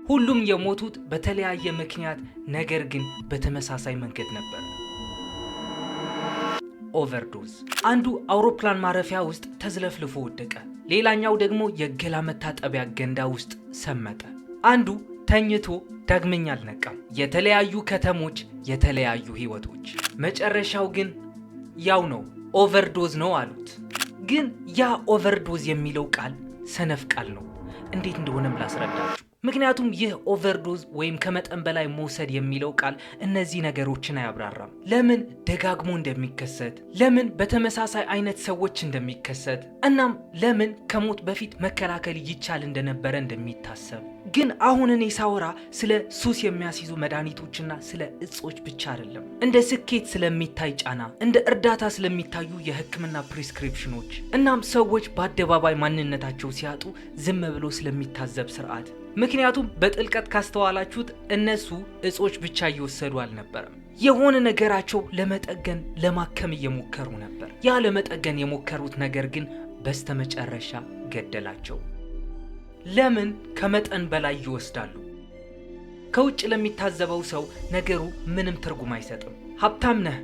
ሁሉም የሞቱት በተለያየ ምክንያት ነገር ግን በተመሳሳይ መንገድ ነበር። ኦቨርዶዝ። አንዱ አውሮፕላን ማረፊያ ውስጥ ተዝለፍልፎ ወደቀ። ሌላኛው ደግሞ የገላ መታጠቢያ ገንዳ ውስጥ ሰመጠ። አንዱ ተኝቶ ዳግመኛ አልነቃም። የተለያዩ ከተሞች፣ የተለያዩ ህይወቶች። መጨረሻው ግን ያው ነው፣ ኦቨርዶዝ ነው አሉት። ግን ያ ኦቨርዶዝ የሚለው ቃል ሰነፍ ቃል ነው። እንዴት እንደሆነም ላስረዳችሁ። ምክንያቱም ይህ ኦቨርዶዝ ወይም ከመጠን በላይ መውሰድ የሚለው ቃል እነዚህ ነገሮችን አያብራራም። ለምን ደጋግሞ እንደሚከሰት፣ ለምን በተመሳሳይ አይነት ሰዎች እንደሚከሰት፣ እናም ለምን ከሞት በፊት መከላከል ይቻል እንደነበረ እንደሚታሰብ። ግን አሁን እኔ ሳወራ ስለ ሱስ የሚያስይዙ መድኃኒቶችና ስለ እጾች ብቻ አይደለም። እንደ ስኬት ስለሚታይ ጫና፣ እንደ እርዳታ ስለሚታዩ የህክምና ፕሪስክሪፕሽኖች፣ እናም ሰዎች በአደባባይ ማንነታቸው ሲያጡ ዝም ብሎ ስለሚታዘብ ስርዓት። ምክንያቱም በጥልቀት ካስተዋላችሁት እነሱ እጾች ብቻ እየወሰዱ አልነበረም። የሆነ ነገራቸው ለመጠገን ለማከም እየሞከሩ ነበር። ያ ለመጠገን የሞከሩት ነገር ግን በስተመጨረሻ ገደላቸው። ለምን ከመጠን በላይ ይወስዳሉ? ከውጭ ለሚታዘበው ሰው ነገሩ ምንም ትርጉም አይሰጥም። ሀብታም ነህ፣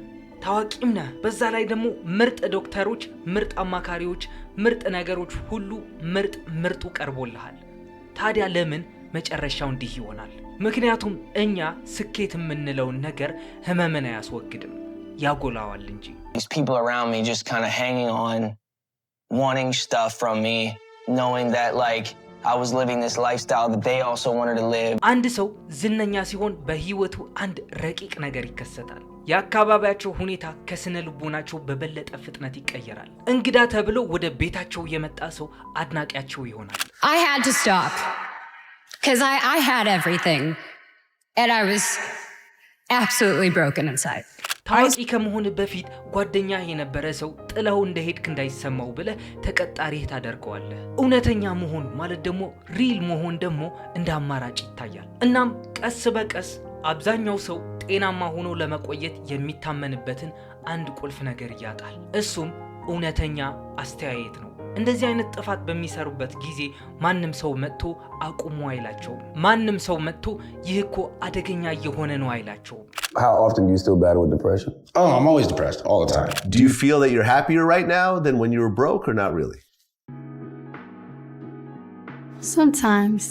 ታዋቂም ነህ፣ በዛ ላይ ደግሞ ምርጥ ዶክተሮች፣ ምርጥ አማካሪዎች፣ ምርጥ ነገሮች ሁሉ ምርጡ ቀርቦልሃል። ታዲያ ለምን መጨረሻው እንዲህ ይሆናል? ምክንያቱም እኛ ስኬት የምንለውን ነገር ህመምን አያስወግድም፣ ያጎላዋል እንጂ። These people around me just kind of hanging on, wanting stuff from me, knowing that like I was living this lifestyle that they also wanted to live. አንድ ሰው ዝነኛ ሲሆን በህይወቱ አንድ ረቂቅ ነገር ይከሰታል። የአካባቢያቸው ሁኔታ ከስነ ልቦናቸው በበለጠ ፍጥነት ይቀየራል። እንግዳ ተብሎ ወደ ቤታቸው የመጣ ሰው አድናቂያቸው ይሆናል። I had to stop because I had everything and I was absolutely broken inside. ታዋቂ ከመሆን በፊት ጓደኛ የነበረ ሰው ጥለው እንደሄድክ እንዳይሰማው ብለህ ተቀጣሪህ ታደርገዋለህ። እውነተኛ መሆን ማለት ደግሞ ሪል መሆን ደግሞ እንደ አማራጭ ይታያል። እናም ቀስ በቀስ አብዛኛው ሰው ጤናማ ሆኖ ለመቆየት የሚታመንበትን አንድ ቁልፍ ነገር ያጣል። እሱም እውነተኛ አስተያየት ነው። እንደዚህ አይነት ጥፋት በሚሰሩበት ጊዜ ማንም ሰው መጥቶ አቁሙ አይላቸውም። ማንም ሰው መጥቶ ይህ እኮ አደገኛ እየሆነ ነው አይላቸውም። How often do you still battle with depression? Oh, I'm always depressed all the time. Do you feel that you're happier right now than when you were broke or not really? Sometimes.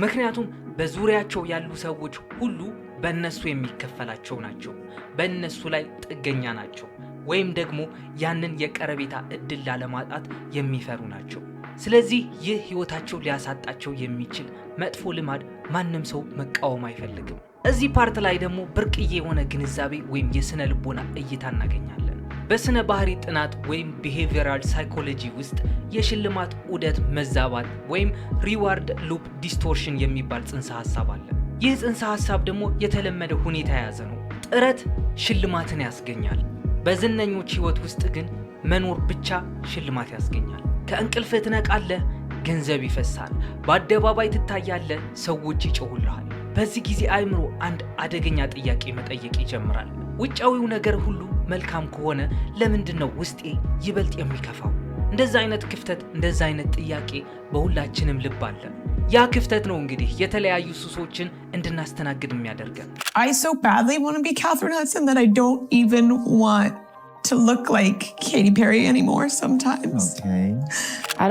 ምክንያቱም በዙሪያቸው ያሉ ሰዎች ሁሉ በእነሱ የሚከፈላቸው ናቸው። በእነሱ ላይ ጥገኛ ናቸው። ወይም ደግሞ ያንን የቀረቤታ እድል ላለማጣት የሚፈሩ ናቸው። ስለዚህ ይህ ህይወታቸው ሊያሳጣቸው የሚችል መጥፎ ልማድ ማንም ሰው መቃወም አይፈልግም። እዚህ ፓርት ላይ ደግሞ ብርቅዬ የሆነ ግንዛቤ ወይም የስነ ልቦና እይታ እናገኛለን። በስነ ባህሪ ጥናት ወይም ቢሄቪየራል ሳይኮሎጂ ውስጥ የሽልማት ዑደት መዛባት ወይም ሪዋርድ ሉፕ ዲስቶርሽን የሚባል ጽንሰ ሐሳብ አለ። ይህ ጽንሰ ሐሳብ ደግሞ የተለመደ ሁኔታ የያዘ ነው። ጥረት ሽልማትን ያስገኛል። በዝነኞች ህይወት ውስጥ ግን መኖር ብቻ ሽልማት ያስገኛል። ከእንቅልፍህ ትነቃለህ፣ ገንዘብ ይፈሳል፣ በአደባባይ ትታያለህ፣ ሰዎች ይጮሁልሃል። በዚህ ጊዜ አእምሮ አንድ አደገኛ ጥያቄ መጠየቅ ይጀምራል። ውጫዊው ነገር ሁሉ መልካም ከሆነ ለምንድነው ውስጤ ይበልጥ የሚከፋው? እንደዛ አይነት ክፍተት፣ እንደዛ አይነት ጥያቄ በሁላችንም ልብ አለ። ያ ክፍተት ነው እንግዲህ የተለያዩ ሱሶችን እንድናስተናግድ የሚያደርገን። I so badly want to be Catherine Hudson that I don't even want to look like Katy Perry anymore sometimes. Okay.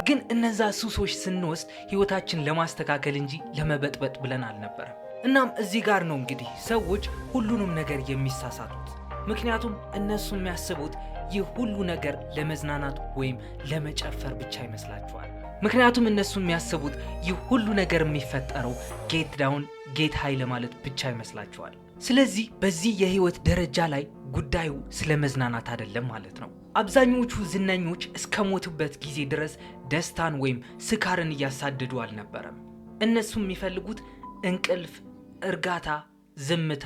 ግን እነዛ ሱሶች ስንወስድ ህይወታችን ለማስተካከል እንጂ ለመበጥበጥ ብለን አልነበረም። እናም እዚህ ጋር ነው እንግዲህ ሰዎች ሁሉንም ነገር የሚሳሳቱት። ምክንያቱም እነሱ የሚያስቡት ይህ ሁሉ ነገር ለመዝናናት ወይም ለመጨፈር ብቻ ይመስላቸዋል። ምክንያቱም እነሱ የሚያስቡት ይህ ሁሉ ነገር የሚፈጠረው ጌት ዳውን ጌት ሃይ ለማለት ብቻ ይመስላቸዋል። ስለዚህ በዚህ የህይወት ደረጃ ላይ ጉዳዩ ስለ መዝናናት አይደለም ማለት ነው። አብዛኞቹ ዝነኞች እስከ ሞቱበት ጊዜ ድረስ ደስታን ወይም ስካርን እያሳደዱ አልነበረም። እነሱ የሚፈልጉት እንቅልፍ፣ እርጋታ፣ ዝምታ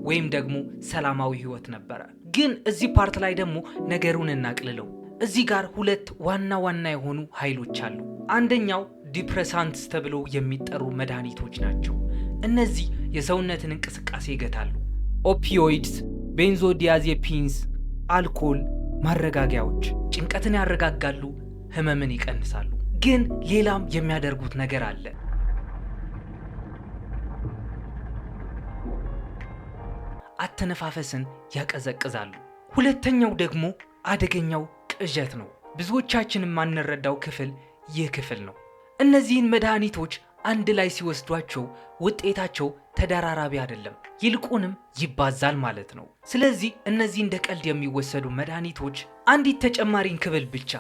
ወይም ደግሞ ሰላማዊ ህይወት ነበረ። ግን እዚህ ፓርት ላይ ደግሞ ነገሩን እናቅልለው። እዚህ ጋር ሁለት ዋና ዋና የሆኑ ኃይሎች አሉ። አንደኛው ዲፕሬሳንትስ ተብለው የሚጠሩ መድኃኒቶች ናቸው። እነዚህ የሰውነትን እንቅስቃሴ ይገታሉ። ኦፒዮይድስ፣ ቤንዞዲያዜፒንስ፣ አልኮል፣ ማረጋጊያዎች ጭንቀትን ያረጋጋሉ፣ ህመምን ይቀንሳሉ። ግን ሌላም የሚያደርጉት ነገር አለ። አተነፋፈስን ያቀዘቅዛሉ። ሁለተኛው ደግሞ አደገኛው ቅዠት ነው። ብዙዎቻችን የማንረዳው ክፍል ይህ ክፍል ነው። እነዚህን መድኃኒቶች አንድ ላይ ሲወስዷቸው ውጤታቸው ተደራራቢ አይደለም፣ ይልቁንም ይባዛል ማለት ነው። ስለዚህ እነዚህ እንደ ቀልድ የሚወሰዱ መድኃኒቶች አንዲት ተጨማሪን ክፍል ብቻ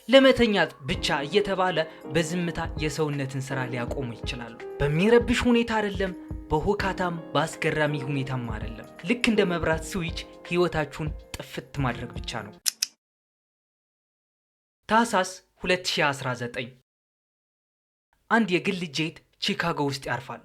ለመተኛት ብቻ እየተባለ በዝምታ የሰውነትን ስራ ሊያቆሙ ይችላሉ። በሚረብሽ ሁኔታ አይደለም፣ በሁካታም በአስገራሚ ሁኔታም አይደለም። ልክ እንደ መብራት ስዊች ህይወታችሁን ጥፍት ማድረግ ብቻ ነው። ታህሳስ 2019 አንድ የግል ጄት ቺካጎ ውስጥ ያርፋል።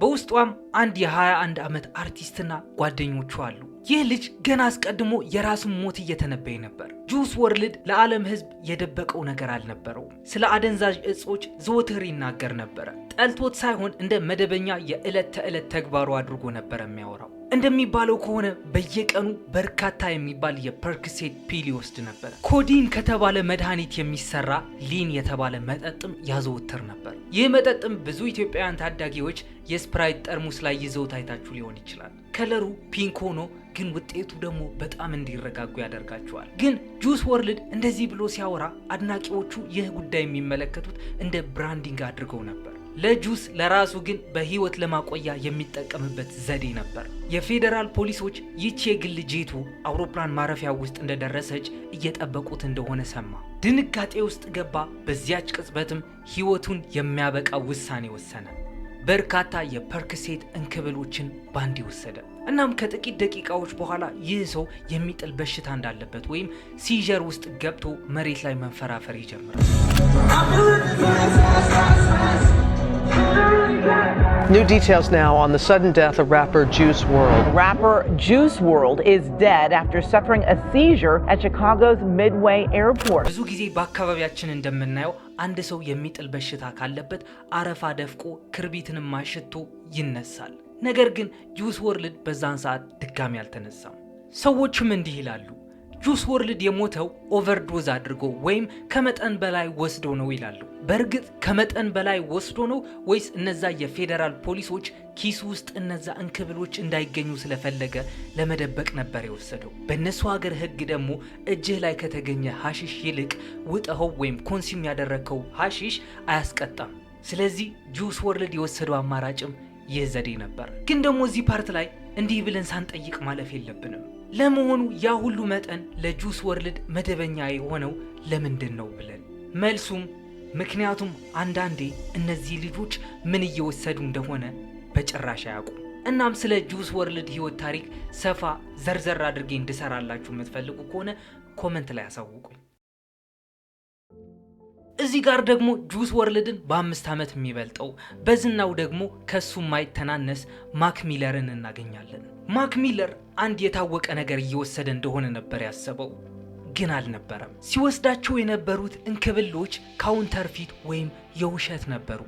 በውስጧም አንድ የ21 ዓመት አርቲስትና ጓደኞቹ አሉ። ይህ ልጅ ገና አስቀድሞ የራሱን ሞት እየተነበየ ነበር። ጁስ ወርልድ ለዓለም ህዝብ የደበቀው ነገር አልነበረውም። ስለ አደንዛዥ እጾች ዘወትር ይናገር ነበረ። ጠልቶት ሳይሆን እንደ መደበኛ የዕለት ተዕለት ተግባሩ አድርጎ ነበር የሚያወራው። እንደሚባለው ከሆነ በየቀኑ በርካታ የሚባል የፐርክሴት ፒል ይወስድ ነበር። ኮዲን ከተባለ መድኃኒት የሚሰራ ሊን የተባለ መጠጥም ያዘወትር ነበር። ይህ መጠጥም ብዙ ኢትዮጵያውያን ታዳጊዎች የስፕራይት ጠርሙስ ላይ ይዘው ታይታችሁ ሊሆን ይችላል። ከለሩ ፒንክ ሆኖ ግን ውጤቱ ደግሞ በጣም እንዲረጋጉ ያደርጋቸዋል። ግን ጁስ ወርልድ እንደዚህ ብሎ ሲያወራ አድናቂዎቹ ይህ ጉዳይ የሚመለከቱት እንደ ብራንዲንግ አድርገው ነበር። ለጁስ ለራሱ ግን በህይወት ለማቆያ የሚጠቀምበት ዘዴ ነበር። የፌዴራል ፖሊሶች ይህች የግል ጄቱ አውሮፕላን ማረፊያ ውስጥ እንደደረሰች እየጠበቁት እንደሆነ ሰማ። ድንጋጤ ውስጥ ገባ። በዚያች ቅጽበትም ህይወቱን የሚያበቃ ውሳኔ ወሰነ። በርካታ የፐርክሴት እንክብሎችን ባንዴ ወሰደ። እናም ከጥቂት ደቂቃዎች በኋላ ይህ ሰው የሚጥል በሽታ እንዳለበት ወይም ሲጀር ውስጥ ገብቶ መሬት ላይ መንፈራፈር ይጀምራል። New details now on the sudden death of rapper Juice WRLD. Rapper Juice WRLD is dead after suffering a seizure at Chicago's Midway Airport. ብዙ ጊዜ በአካባቢያችን እንደምናየው አንድ ሰው የሚጥል በሽታ ካለበት አረፋ ደፍቆ ክርቢትንም ማሽቶ ይነሳል። ነገር ግን ጁስ ወርልድ በዛን ሰዓት ድጋሚ አልተነሳም። ሰዎችም እንዲህ ይላሉ፣ ጁስ ወርልድ የሞተው ኦቨርዶዝ አድርጎ ወይም ከመጠን በላይ ወስዶ ነው ይላሉ። በእርግጥ ከመጠን በላይ ወስዶ ነው ወይስ እነዛ የፌዴራል ፖሊሶች ኪስ ውስጥ እነዛ እንክብሎች እንዳይገኙ ስለፈለገ ለመደበቅ ነበር የወሰደው? በእነሱ ሀገር ህግ ደግሞ እጅህ ላይ ከተገኘ ሐሺሽ ይልቅ ውጠኸው ወይም ኮንሱም ያደረከው ሐሺሽ አያስቀጣም። ስለዚህ ጁስ ወርልድ የወሰደው አማራጭም ይህ ዘዴ ነበር። ግን ደግሞ እዚህ ፓርት ላይ እንዲህ ብለን ሳንጠይቅ ማለፍ የለብንም። ለመሆኑ ያ ሁሉ መጠን ለጁስ ወርልድ መደበኛ የሆነው ለምንድን ነው ብለን? መልሱም ምክንያቱም አንዳንዴ እነዚህ ልጆች ምን እየወሰዱ እንደሆነ በጭራሽ አያውቁም። እናም ስለ ጁስ ወርልድ ህይወት ታሪክ ሰፋ ዘርዘር አድርጌ እንድሰራላችሁ የምትፈልጉ ከሆነ ኮመንት ላይ አሳውቁኝ። እዚህ ጋር ደግሞ ጁስ ወርልድን በ5 ዓመት የሚበልጠው በዝናው ደግሞ ከሱ ማይተናነስ ማክ ሚለርን እናገኛለን። ማክ ሚለር አንድ የታወቀ ነገር እየወሰደ እንደሆነ ነበር ያሰበው፣ ግን አልነበረም። ሲወስዳቸው የነበሩት እንክብሎች ካውንተርፊት ወይም የውሸት ነበሩ።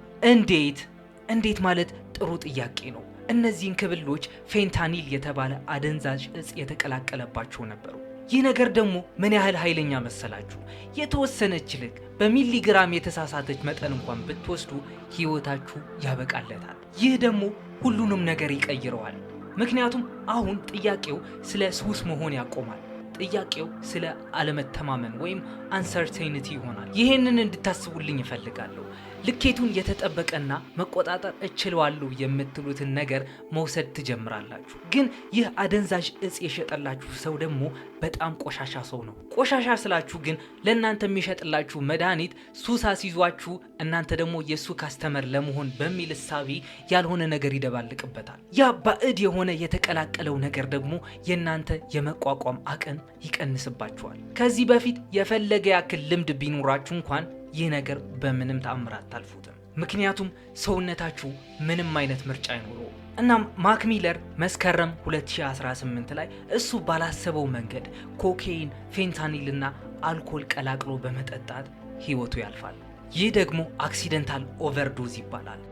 እንዴት ማለት ጥሩ ጥያቄ ነው። እነዚህ እንክብሎች ፌንታኒል የተባለ አደንዛዥ እጽ የተቀላቀለባቸው ነበሩ። ይህ ነገር ደግሞ ምን ያህል ኃይለኛ መሰላችሁ? የተወሰነች ልክ በሚሊግራም የተሳሳተች መጠን እንኳን ብትወስዱ ህይወታችሁ ያበቃለታል። ይህ ደግሞ ሁሉንም ነገር ይቀይረዋል። ምክንያቱም አሁን ጥያቄው ስለ ሱስ መሆን ያቆማል። ጥያቄው ስለ አለመተማመን ወይም አንሰርቴኒቲ ይሆናል። ይሄንን እንድታስቡልኝ እፈልጋለሁ። ልኬቱን የተጠበቀና መቆጣጠር እችላለሁ የምትሉትን ነገር መውሰድ ትጀምራላችሁ። ግን ይህ አደንዛዥ እጽ የሸጠላችሁ ሰው ደግሞ በጣም ቆሻሻ ሰው ነው። ቆሻሻ ስላችሁ ግን ለእናንተ የሚሸጥላችሁ መድኃኒት ሱስ አስይዟችሁ እናንተ ደግሞ የሱ ካስተመር ለመሆን በሚል እሳቤ ያልሆነ ነገር ይደባልቅበታል። ያ ባዕድ የሆነ የተቀላቀለው ነገር ደግሞ የእናንተ የመቋቋም አቅም ይቀንስባችኋል። ከዚህ በፊት የፈለገ ያክል ልምድ ቢኖራችሁ እንኳን ይህ ነገር በምንም ተአምር አታልፉትም። ምክንያቱም ሰውነታችሁ ምንም አይነት ምርጫ አይኖረው። እናም ማክ ሚለር መስከረም 2018 ላይ እሱ ባላሰበው መንገድ ኮኬይን፣ ፌንታኒል እና አልኮል ቀላቅሎ በመጠጣት ህይወቱ ያልፋል። ይህ ደግሞ አክሲደንታል ኦቨርዶዝ ይባላል።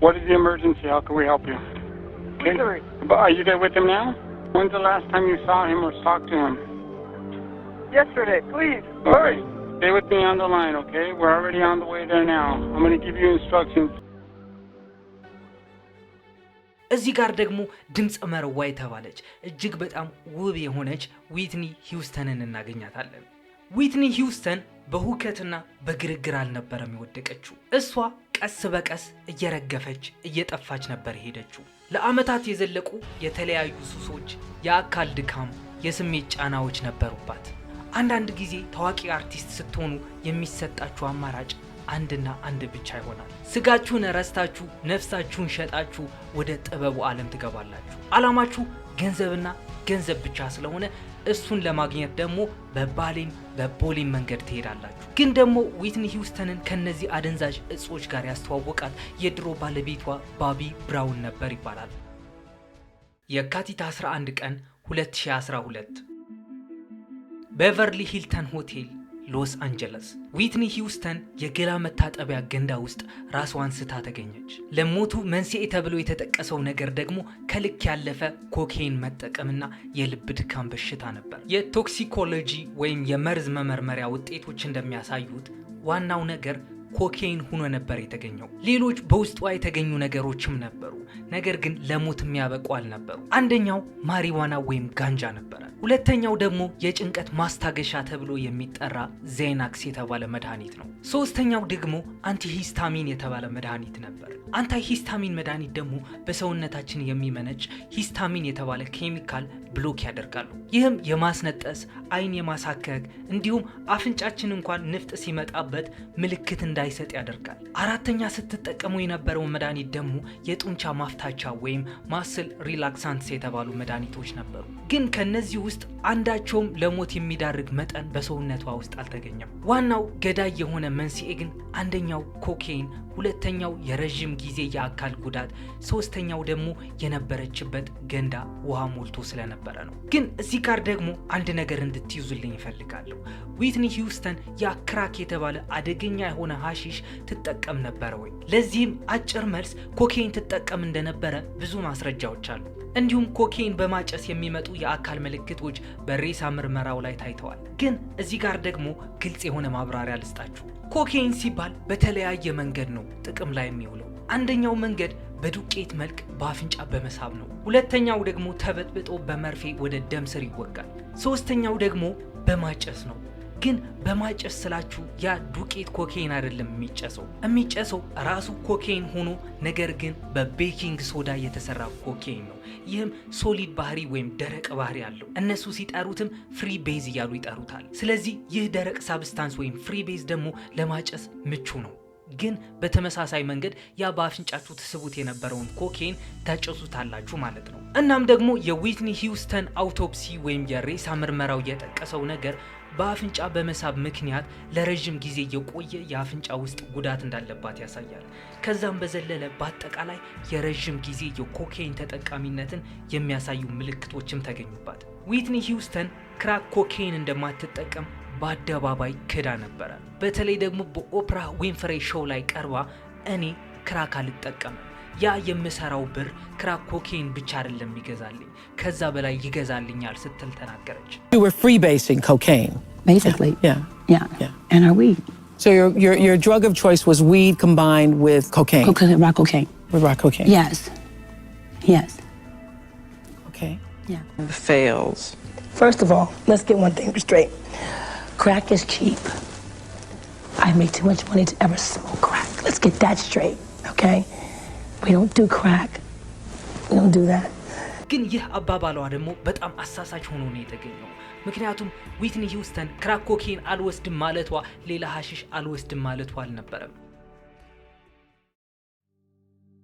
What is the emergency? How can we help you? Okay. Are you there with him now? When's the last time you saw him or talked to him? Yesterday, please. Hurry. Stay with me on the line, okay? We're already on the way there now. I'm going to give you instructions. እዚህ ጋር ደግሞ ድምጽ መረዋ የተባለች እጅግ በጣም ውብ የሆነች ዊትኒ ሂውስተንን እናገኛታለን። ዊትኒ ሂውስተን በሁከትና በግርግር አልነበረም የወደቀችው። እሷ ቀስ በቀስ እየረገፈች እየጠፋች ነበር ሄደችው። ለአመታት የዘለቁ የተለያዩ ሱሶች፣ የአካል ድካም፣ የስሜት ጫናዎች ነበሩባት። አንዳንድ ጊዜ ታዋቂ አርቲስት ስትሆኑ የሚሰጣችሁ አማራጭ አንድና አንድ ብቻ ይሆናል። ስጋችሁን ረስታችሁ ነፍሳችሁን ሸጣችሁ ወደ ጥበቡ ዓለም ትገባላችሁ። ዓላማችሁ ገንዘብና ገንዘብ ብቻ ስለሆነ እሱን ለማግኘት ደግሞ በቦሌም መንገድ ትሄዳላችሁ። ግን ደግሞ ዊትኒ ሂውስተንን ከነዚህ አደንዛዥ እጾች ጋር ያስተዋወቃት የድሮ ባለቤቷ ባቢ ብራውን ነበር ይባላል። የካቲት 11 ቀን 2012 ቤቨርሊ ሂልተን ሆቴል ሎስ አንጀለስ ዊትኒ ሂውስተን የገላ መታጠቢያ ገንዳ ውስጥ ራስዋን ስታ ተገኘች። ለሞቱ መንስኤ ተብሎ የተጠቀሰው ነገር ደግሞ ከልክ ያለፈ ኮኬይን መጠቀምና የልብ ድካም በሽታ ነበር። የቶክሲኮሎጂ ወይም የመርዝ መመርመሪያ ውጤቶች እንደሚያሳዩት ዋናው ነገር ኮኬይን ሆኖ ነበር የተገኘው። ሌሎች በውስጧ የተገኙ ነገሮችም ነበሩ፣ ነገር ግን ለሞት የሚያበቁ አልነበሩ። አንደኛው ማሪዋና ወይም ጋንጃ ነበረ። ሁለተኛው ደግሞ የጭንቀት ማስታገሻ ተብሎ የሚጠራ ዜናክስ የተባለ መድኃኒት ነው። ሶስተኛው ደግሞ አንቲሂስታሚን የተባለ መድኃኒት ነበር። አንቲሂስታሚን መድኃኒት ደግሞ በሰውነታችን የሚመነጭ ሂስታሚን የተባለ ኬሚካል ብሎክ ያደርጋሉ። ይህም የማስነጠስ፣ አይን የማሳከክ እንዲሁም አፍንጫችን እንኳን ንፍጥ ሲመጣበት ምልክት እንዳይሰጥ ያደርጋል። አራተኛ ስትጠቀሙ የነበረው መድኃኒት ደግሞ የጡንቻ ማፍታቻ ወይም ማስል ሪላክሳንትስ የተባሉ መድኃኒቶች ነበሩ። ግን ከነዚህ ውስጥ አንዳቸውም ለሞት የሚዳርግ መጠን በሰውነቷ ውስጥ አልተገኘም። ዋናው ገዳይ የሆነ መንስኤ ግን አንደኛው ኮኬይን፣ ሁለተኛው የረጅም ጊዜ የአካል ጉዳት፣ ሶስተኛው ደግሞ የነበረችበት ገንዳ ውሃ ሞልቶ ስለነበረ ነው። ግን እዚህ ጋር ደግሞ አንድ ነገር እንድትይዙልኝ ይፈልጋለሁ። ዊትኒ ሂውስተን ክራክ የተባለ አደገኛ የሆነ ሐሺሽ ትጠቀም ነበረ ወይ? ለዚህም አጭር መልስ ኮኬይን ትጠቀም እንደነበረ ብዙ ማስረጃዎች አሉ። እንዲሁም ኮኬይን በማጨስ የሚመጡ የአካል ምልክቶች በሬሳ ምርመራው ላይ ታይተዋል። ግን እዚህ ጋር ደግሞ ግልጽ የሆነ ማብራሪያ ልስጣችሁ። ኮኬይን ሲባል በተለያየ መንገድ ነው ጥቅም ላይ የሚውለው። አንደኛው መንገድ በዱቄት መልክ በአፍንጫ በመሳብ ነው። ሁለተኛው ደግሞ ተበጥብጦ በመርፌ ወደ ደም ስር ይወጋል። ሶስተኛው ደግሞ በማጨስ ነው። ግን በማጨስ ስላችሁ ያ ዱቄት ኮኬይን አይደለም የሚጨሰው ራሱ ኮኬይን ሆኖ ነገር ግን በቤኪንግ ሶዳ የተሰራ ኮኬይን ነው። ይህም ሶሊድ ባህሪ ወይም ደረቅ ባህሪ አለው። እነሱ ሲጠሩትም ፍሪ ቤዝ እያሉ ይጠሩታል። ስለዚህ ይህ ደረቅ ሳብስታንስ ወይም ፍሪ ቤዝ ደግሞ ለማጨስ ምቹ ነው። ግን በተመሳሳይ መንገድ ያ በአፍንጫችሁ ትስቡት የነበረውን ኮኬይን ታጨሱታላችሁ ማለት ነው። እናም ደግሞ የዊትኒ ሂውስተን አውቶፕሲ ወይም የሬሳ ምርመራው የጠቀሰው ነገር በአፍንጫ በመሳብ ምክንያት ለረጅም ጊዜ የቆየ የአፍንጫ ውስጥ ጉዳት እንዳለባት ያሳያል። ከዛም በዘለለ በአጠቃላይ የረጅም ጊዜ የኮኬይን ተጠቃሚነትን የሚያሳዩ ምልክቶችም ተገኙባት። ዊትኒ ሂውስተን ክራክ ኮኬይን እንደማትጠቀም በአደባባይ ክዳ ነበረ። በተለይ ደግሞ በኦፕራ ዊንፍሬ ሾው ላይ ቀርባ እኔ ክራክ አልጠቀምም፣ ያ የምሰራው ብር ክራክ ኮኬይን ብቻ አይደለም ይገዛልኝ ከዛ በላይ ይገዛልኛል ስትል ተናገረች። You were freebasing cocaine. Basically. Yeah. And our weed. So your drug of choice was weed combined with cocaine. Rock cocaine. With rock cocaine. Yes. Okay. Yeah. Fails. First of all, let's get one thing straight. Crack is cheap. I make too much money to ever smoke crack. Let's get that straight, okay? We don't do crack. We don't do that. ግን ይህ አባባሏ ደግሞ በጣም አሳሳች ሆኖ ነው የተገኘው። ምክንያቱም ዊትኒ ሂውስተን ክራክ ኮኬይን አልወስድም ማለቷ ሌላ ሐሺሽ አልወስድም ማለቷ አልነበረም።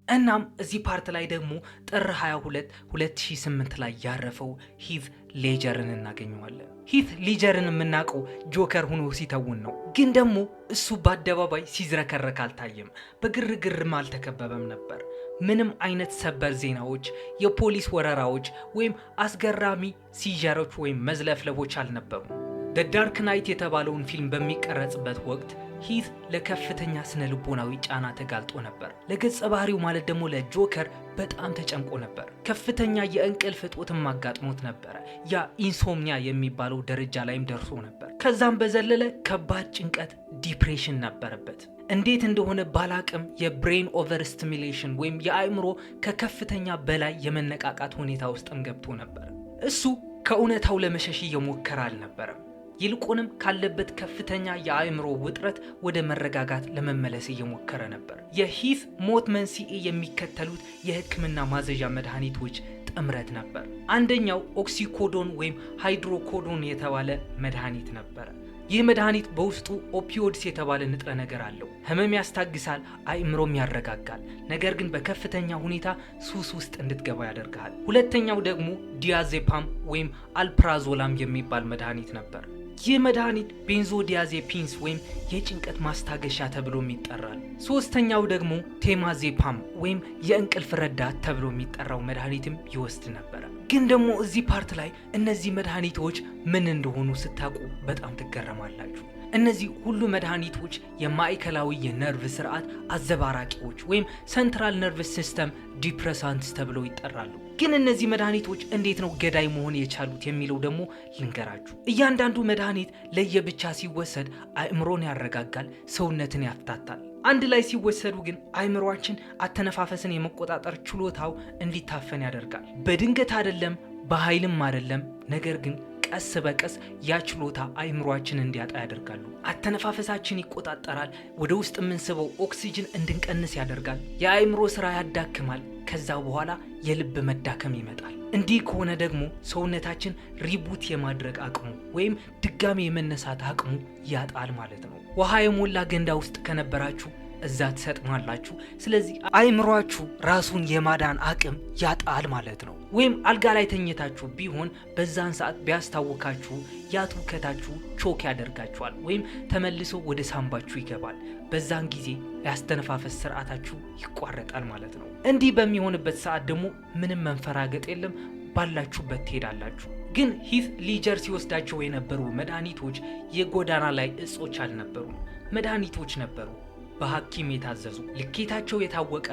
እናም እዚህ ፓርት ላይ ደግሞ ጥር 22 2008 ላይ ያረፈው ሂት ሌጀርን እናገኘዋለን። ሂት ሌጀርን የምናውቀው ጆከር ሆኖ ሲተውን ነው። ግን ደግሞ እሱ በአደባባይ ሲዝረከረክ አልታየም። በግርግርም አልተከበበም ነበር። ምንም አይነት ሰበር ዜናዎች፣ የፖሊስ ወረራዎች ወይም አስገራሚ ሲጀሮች ወይም መዝለፍለቦች አልነበሩም። ደ ዳርክ ናይት የተባለውን ፊልም በሚቀረጽበት ወቅት ሂት ለከፍተኛ ስነ ልቦናዊ ጫና ተጋልጦ ነበር። ለገጸ ባህሪው ማለት ደግሞ ለጆከር በጣም ተጨንቆ ነበር። ከፍተኛ የእንቅልፍ እጦትም አጋጥሞት ነበረ። ያ ኢንሶምኒያ የሚባለው ደረጃ ላይም ደርሶ ነበር። ከዛም በዘለለ ከባድ ጭንቀት ዲፕሬሽን ነበረበት። እንዴት እንደሆነ ባላቅም የብሬን ኦቨር ስቲሙሌሽን ወይም የአእምሮ ከከፍተኛ በላይ የመነቃቃት ሁኔታ ውስጥም ገብቶ ነበር። እሱ ከእውነታው ለመሸሽ እየሞከረ አልነበረም። ይልቁንም ካለበት ከፍተኛ የአእምሮ ውጥረት ወደ መረጋጋት ለመመለስ እየሞከረ ነበር። የሂት ሞት መንስኤ የሚከተሉት የሕክምና ማዘዣ መድኃኒቶች ጥምረት ነበር። አንደኛው ኦክሲኮዶን ወይም ሃይድሮኮዶን የተባለ መድኃኒት ነበር። ይህ መድኃኒት በውስጡ ኦፒዮድስ የተባለ ንጥረ ነገር አለው። ህመም ያስታግሳል፣ አእምሮም ያረጋጋል። ነገር ግን በከፍተኛ ሁኔታ ሱስ ውስጥ እንድትገባ ያደርጋል። ሁለተኛው ደግሞ ዲያዜፓም ወይም አልፕራዞላም የሚባል መድኃኒት ነበር። ይህ መድኃኒት ቤንዞዲያዜፒንስ ወይም የጭንቀት ማስታገሻ ተብሎም ይጠራል። ሶስተኛው ደግሞ ቴማዜፓም ወይም የእንቅልፍ ረዳት ተብሎ የሚጠራው መድኃኒትም ይወስድ ነበረ። ግን ደግሞ እዚህ ፓርት ላይ እነዚህ መድኃኒቶች ምን እንደሆኑ ስታውቁ በጣም ትገረማላችሁ። እነዚህ ሁሉ መድኃኒቶች የማዕከላዊ የነርቭ ስርዓት አዘባራቂዎች ወይም ሰንትራል ነርቭስ ሲስተም ዲፕሬሳንትስ ተብለው ይጠራሉ። ግን እነዚህ መድኃኒቶች እንዴት ነው ገዳይ መሆን የቻሉት የሚለው ደግሞ ልንገራችሁ። እያንዳንዱ መድኃኒት ለየብቻ ሲወሰድ አእምሮን ያረጋጋል፣ ሰውነትን ያፍታታል። አንድ ላይ ሲወሰዱ ግን አእምሮአችን አተነፋፈስን የመቆጣጠር ችሎታው እንዲታፈን ያደርጋል። በድንገት አይደለም፣ በኃይልም አይደለም፣ ነገር ግን ቀስ በቀስ ያ ችሎታ አእምሮአችን እንዲያጣ ያደርጋሉ። አተነፋፈሳችን ይቆጣጠራል። ወደ ውስጥ የምንስበው ኦክሲጅን እንድንቀንስ ያደርጋል። የአእምሮ ስራ ያዳክማል። ከዛ በኋላ የልብ መዳከም ይመጣል። እንዲህ ከሆነ ደግሞ ሰውነታችን ሪቡት የማድረግ አቅሙ ወይም ድጋሚ የመነሳት አቅሙ ያጣል ማለት ነው። ውሃ የሞላ ገንዳ ውስጥ ከነበራችሁ እዛ ትሰጥማላችሁ። ስለዚህ አእምሮአችሁ ራሱን የማዳን አቅም ያጣል ማለት ነው። ወይም አልጋ ላይ ተኝታችሁ ቢሆን በዛን ሰዓት ቢያስታውካችሁ ያ ትውከታችሁ ቾክ ያደርጋችኋል ወይም ተመልሶ ወደ ሳምባችሁ ይገባል። በዛን ጊዜ ያስተነፋፈስ ስርዓታችሁ ይቋረጣል ማለት ነው። እንዲህ በሚሆንበት ሰዓት ደግሞ ምንም መንፈራገጥ የለም፣ ባላችሁበት ትሄዳላችሁ። ግን ሂት ሊጀር ሲወስዳቸው የነበሩ መድኃኒቶች የጎዳና ላይ እጾች አልነበሩም፣ መድኃኒቶች ነበሩ። በሐኪም የታዘዙ ልኬታቸው የታወቀ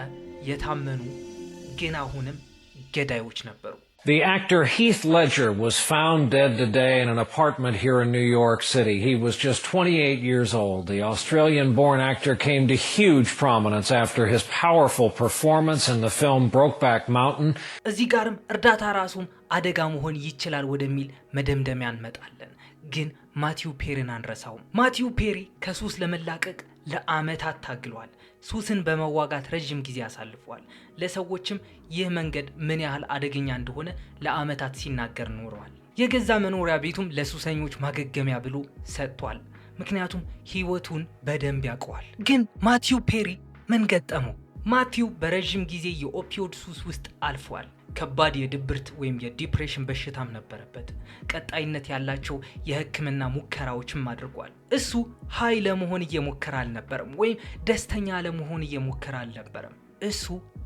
የታመኑ ግን አሁንም ገዳዮች ነበሩ። The actor Heath Ledger was found dead today in an apartment here in New York City. He was just 28 years old. The Australian-born actor came to huge prominence after his powerful performance in the film Brokeback Mountain. እዚህ ጋርም እርዳታ ራሱም አደጋ መሆን ይችላል ወደሚል መደምደሚያ እንመጣለን። ግን ማቲው ፔሪን አንረሳውም። ማቲው ፔሪ ከሱስ ለመላቀቅ ለአመታት ታግሏል። ሱስን በመዋጋት ረጅም ጊዜ አሳልፏል። ለሰዎችም ይህ መንገድ ምን ያህል አደገኛ እንደሆነ ለአመታት ሲናገር ኖረዋል። የገዛ መኖሪያ ቤቱም ለሱሰኞች ማገገሚያ ብሎ ሰጥቷል። ምክንያቱም ህይወቱን በደንብ ያውቀዋል። ግን ማቲው ፔሪ ምን ገጠመው? ማቲው በረጅም ጊዜ የኦፒዮድ ሱስ ውስጥ አልፏል። ከባድ የድብርት ወይም የዲፕሬሽን በሽታም ነበረበት። ቀጣይነት ያላቸው የህክምና ሙከራዎችም አድርጓል። እሱ ሃይ ለመሆን እየሞከረ አልነበረም፣ ወይም ደስተኛ ለመሆን እየሞከረ አልነበረም። እሱ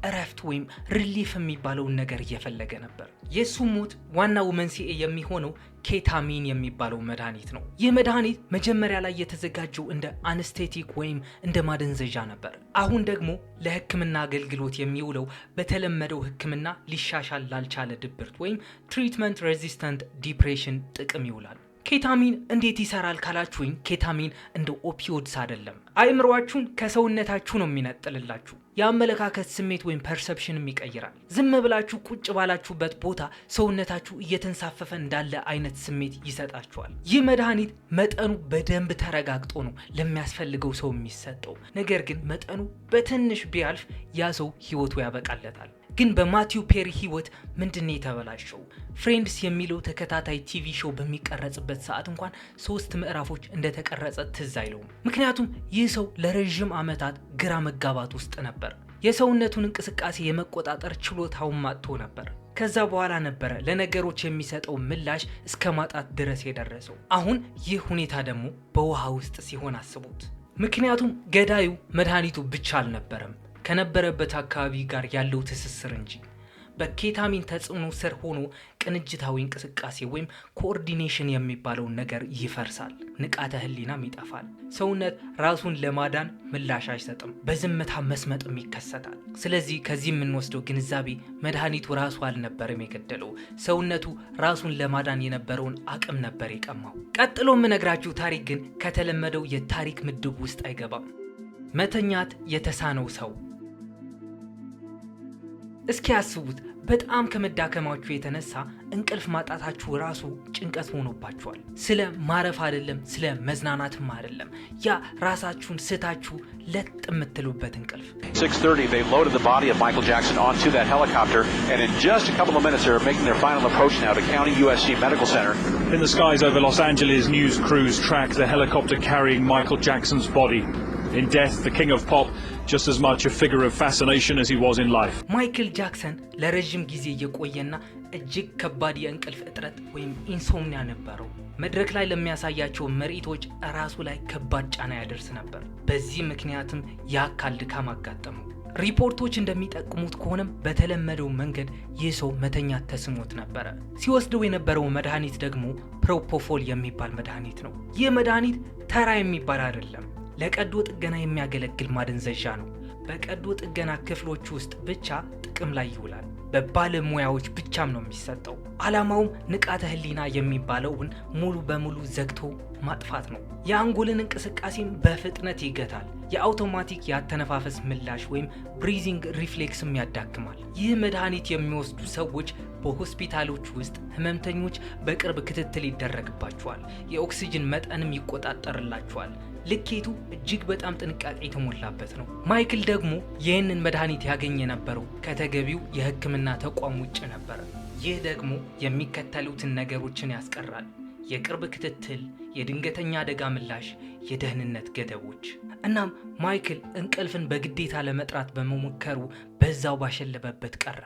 እረፍት ወይም ሪሊፍ የሚባለውን ነገር እየፈለገ ነበር። የሱ ሞት ዋናው መንስኤ የሚሆነው ኬታሚን የሚባለው መድኃኒት ነው። ይህ መድኃኒት መጀመሪያ ላይ የተዘጋጀው እንደ አነስቴቲክ ወይም እንደ ማደንዘዣ ነበር። አሁን ደግሞ ለህክምና አገልግሎት የሚውለው በተለመደው ህክምና ሊሻሻል ላልቻለ ድብርት ወይም ትሪትመንት ሬዚስታንት ዲፕሬሽን ጥቅም ይውላል። ኬታሚን እንዴት ይሰራል ካላችሁኝ፣ ኬታሚን እንደ ኦፒዮድስ አይደለም። አእምሮአችሁን ከሰውነታችሁ ነው የሚነጥልላችሁ። የአመለካከት ስሜት ወይም ፐርሰፕሽንም ይቀይራል። ዝም ብላችሁ ቁጭ ባላችሁበት ቦታ ሰውነታችሁ እየተንሳፈፈ እንዳለ አይነት ስሜት ይሰጣችኋል። ይህ መድኃኒት መጠኑ በደንብ ተረጋግጦ ነው ለሚያስፈልገው ሰው የሚሰጠው። ነገር ግን መጠኑ በትንሽ ቢያልፍ ያ ሰው ህይወቱ ያበቃለታል። ግን በማቲው ፔሪ ህይወት ምንድነው የተበላሸው? ፍሬንድስ የሚለው ተከታታይ ቲቪ ሾው በሚቀረጽበት ሰዓት እንኳን 3 ምዕራፎች እንደተቀረጸ ትዝ አይለውም። ምክንያቱም ይህ ሰው ለረጅም ዓመታት ግራ መጋባት ውስጥ ነበር። የሰውነቱን እንቅስቃሴ የመቆጣጠር ችሎታውን ማጥቶ ነበር። ከዛ በኋላ ነበረ ለነገሮች የሚሰጠው ምላሽ እስከ ማጣት ድረስ የደረሰው። አሁን ይህ ሁኔታ ደግሞ በውሃ ውስጥ ሲሆን አስቡት። ምክንያቱም ገዳዩ መድኃኒቱ ብቻ አልነበረም፣ ከነበረበት አካባቢ ጋር ያለው ትስስር እንጂ። በኬታሚን ተጽዕኖ ስር ሆኖ ቅንጅታዊ እንቅስቃሴ ወይም ኮኦርዲኔሽን የሚባለው ነገር ይፈርሳል። ንቃተ ህሊናም ይጠፋል። ሰውነት ራሱን ለማዳን ምላሽ አይሰጥም። በዝምታ መስመጥም ይከሰታል። ስለዚህ ከዚህ የምንወስደው ግንዛቤ መድኃኒቱ ራሱ አልነበረም የገደለው፣ ሰውነቱ ራሱን ለማዳን የነበረውን አቅም ነበር የቀማው። ቀጥሎ የምነግራችሁ ታሪክ ግን ከተለመደው የታሪክ ምድብ ውስጥ አይገባም። መተኛት የተሳነው ሰው። እስኪ ያስቡት፣ በጣም ከመዳከማችሁ የተነሳ እንቅልፍ ማጣታችሁ ራሱ ጭንቀት ሆኖባችኋል። ስለ ማረፍ አይደለም፣ ስለ መዝናናትም አይደለም፣ ያ ራሳችሁን ስታችሁ ለጥ የምትሉበት እንቅልፍ። 6:30 they loaded the body of Michael Jackson onto that helicopter and in just a couple of minutes they're making their final approach now to County USC Medical Center. In the skies over Los Angeles, news crews track the helicopter carrying Michael Jackson's body. In death, the king of pop, just as much a figure of fascination as he was in life. ማይክል ጃክሰን ለረጅም ጊዜ የቆየና እጅግ ከባድ የእንቅልፍ እጥረት ወይም ኢንሶምኒያ ነበረው። መድረክ ላይ ለሚያሳያቸው ምርኢቶች ራሱ ላይ ከባድ ጫና ያደርስ ነበር። በዚህ ምክንያትም የአካል ድካም አጋጠመው። ሪፖርቶች እንደሚጠቁሙት ከሆነም በተለመደው መንገድ ይህ ሰው መተኛት ተስኖት ነበረ። ሲወስደው የነበረው መድኃኒት ደግሞ ፕሮፖፎል የሚባል መድኃኒት ነው። ይህ መድኃኒት ተራ የሚባል አይደለም። ለቀዶ ጥገና የሚያገለግል ማደንዘዣ ነው። በቀዶ ጥገና ክፍሎች ውስጥ ብቻ ጥቅም ላይ ይውላል። በባለሙያዎች ብቻም ነው የሚሰጠው። ዓላማውም ንቃተ ህሊና የሚባለውን ሙሉ በሙሉ ዘግቶ ማጥፋት ነው። የአንጎልን እንቅስቃሴም በፍጥነት ይገታል። የአውቶማቲክ የአተነፋፈስ ምላሽ ወይም ብሪዚንግ ሪፍሌክስም ያዳክማል። ይህ መድኃኒት የሚወስዱ ሰዎች በሆስፒታሎች ውስጥ ህመምተኞች በቅርብ ክትትል ይደረግባቸዋል። የኦክሲጅን መጠንም ይቆጣጠርላቸዋል። ልኬቱ እጅግ በጣም ጥንቃቄ የተሞላበት ነው። ማይክል ደግሞ ይህንን መድኃኒት ያገኘ የነበረው ከተገቢው የህክምና ተቋም ውጭ ነበር። ይህ ደግሞ የሚከተሉትን ነገሮችን ያስቀራል: የቅርብ ክትትል፣ የድንገተኛ አደጋ ምላሽ፣ የደህንነት ገደቦች። እናም ማይክል እንቅልፍን በግዴታ ለመጥራት በመሞከሩ በዛው ባሸለበበት ቀረ።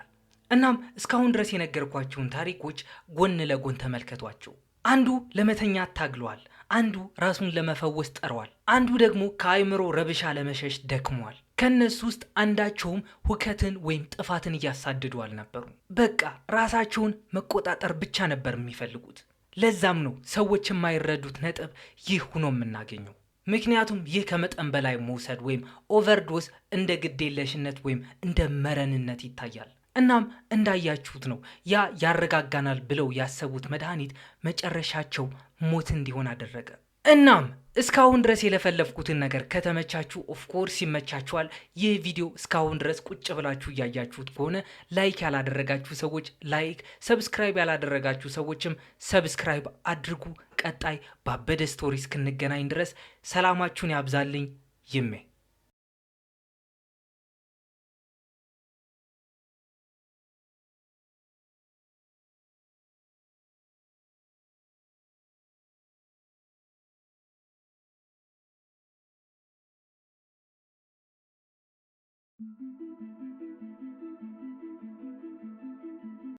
እናም እስካሁን ድረስ የነገርኳቸውን ታሪኮች ጎን ለጎን ተመልከቷቸው። አንዱ ለመተኛት ታግሏል፣ አንዱ ራሱን ለመፈወስ ጠሯል፣ አንዱ ደግሞ ከአይምሮ ረብሻ ለመሸሽ ደክሟል። ከነሱ ውስጥ አንዳቸውም ሁከትን ወይም ጥፋትን እያሳደዱ አልነበሩም። በቃ ራሳቸውን መቆጣጠር ብቻ ነበር የሚፈልጉት። ለዛም ነው ሰዎች የማይረዱት ነጥብ ይህ ሆኖ የምናገኘው። ምክንያቱም ይህ ከመጠን በላይ መውሰድ ወይም ኦቨርዶስ እንደ ግዴለሽነት ወይም እንደ መረንነት ይታያል። እናም እንዳያችሁት ነው ያ ያረጋጋናል ብለው ያሰቡት መድኃኒት መጨረሻቸው ሞት እንዲሆን አደረገ። እናም እስካሁን ድረስ የለፈለፍኩትን ነገር ከተመቻችሁ ኦፍኮርስ ይመቻችኋል። ይህ ቪዲዮ እስካሁን ድረስ ቁጭ ብላችሁ እያያችሁት ከሆነ ላይክ ያላደረጋችሁ ሰዎች ላይክ፣ ሰብስክራይብ ያላደረጋችሁ ሰዎችም ሰብስክራይብ አድርጉ። ቀጣይ ባበደ ስቶሪ እስክንገናኝ ድረስ ሰላማችሁን ያብዛልኝ። ይሜ Thank you.